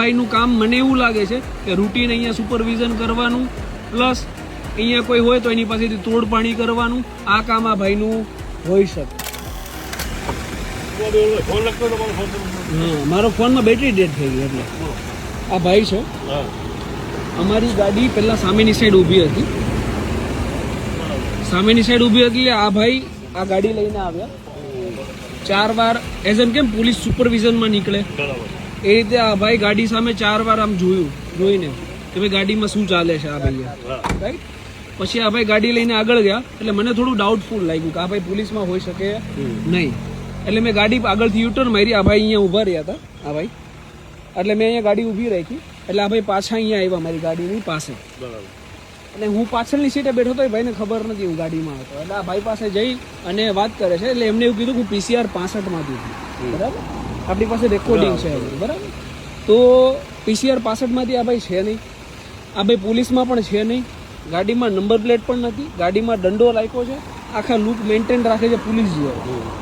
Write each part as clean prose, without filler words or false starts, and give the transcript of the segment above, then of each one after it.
ભાઈનું કામ મને એવું લાગે છે કે રૂટીન અહીંયા સુપરવિઝન કરવાનું પ્લસ અહીંયા કોઈ હોય તો એની પાસેથી તોડપાણી કરવાનું આ કામ આ ભાઈનું હોઈ શકે. મારો ફોનમાં બેટરી ડેડ થઈ ગઈ એટલે આ ભાઈ છે. અમારી ગાડી પહેલા સામેની સાઈડ ઊભી હતી. આ ભાઈ આ ગાડી લઈને આવ્યા 4 વાર એઝ એન કેમ પોલીસ સુપરવિઝનમાં નીકળે એ રીતે આ ભાઈ ગાડી સામે 4 વાર આમ જોઈને કે ભાઈ ગાડીમાં શું ચાલે છે આ ભાઈએ, રાઈટ. પછી આ ભાઈ ગાડી લઈને આગળ ગયા એટલે મને થોડું ડાઉટફુલ લાગ્યું કે આ ભાઈ પોલીસમાં હોઈ શકે નહીં. એટલે મેં ગાડી આગળથી યુટર્ન મારી. આ ભાઈ અહીંયા ઊભા રહ્યા હતા આ ભાઈ, એટલે મેં અહીંયા ગાડી ઊભી રાખી. એટલે આ ભાઈ પાછા અહીંયા આવ્યા મારી ગાડીની પાસે. અને હું પાછળની સીટે બેઠો હતો, એ ભાઈને ખબર નથી હું ગાડીમાં હતો. એટલે આ ભાઈ પાસે જઈ અને વાત કરે છે. એટલે એમને એવું કીધું કે હું PCR 65 માંથી છું, બરાબર. આપણી પાસે રેકોર્ડિંગ છે, બરાબર. તો PCR 65 માંથી આ ભાઈ છે નહીં. આ ભાઈ પોલીસમાં પણ છે નહીં. ગાડીમાં નંબર પ્લેટ પણ નથી. ગાડીમાં દંડો રાખ્યો છે. આખા લુક મેન્ટેન રાખે છે પોલીસ જેવો,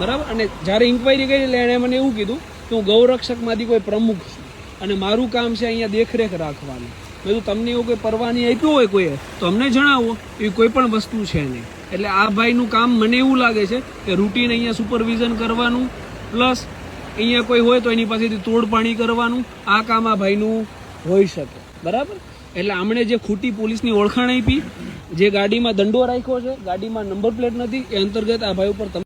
બરાબર. અને જ્યારે ઇન્ક્વાયરી કરી એટલે એણે મને એવું કીધું કે હું ગૌરક્ષકમાંથી કોઈ પ્રમુખ છું અને મારું કામ છે અહીંયા દેખરેખ રાખવાની. મેં તો તમને એવું કોઈ પરવાની આપ્યું હોય કોઈએ તો અમને જણાવો. એવી કોઈ પણ વસ્તુ છે નહીં. એટલે આ ભાઈનું કામ મને એવું લાગે છે કે રૂટીન અહીંયા સુપરવિઝન કરવાનું પ્લસ અહીંયા કોઈ હોય તો એની પાસેથી તોડપાણી કરવાનું આ કામ આ ભાઈનું હોઈ શકે, બરાબર. એટલે આમણે જે ખોટી પોલીસની ઓળખાણ આપી, જે ગાડીમાં દંડો રાખ્યો છે, ગાડીમાં નંબર પ્લેટ નથી, એ અંતર્ગત આ ભાઈ ઉપર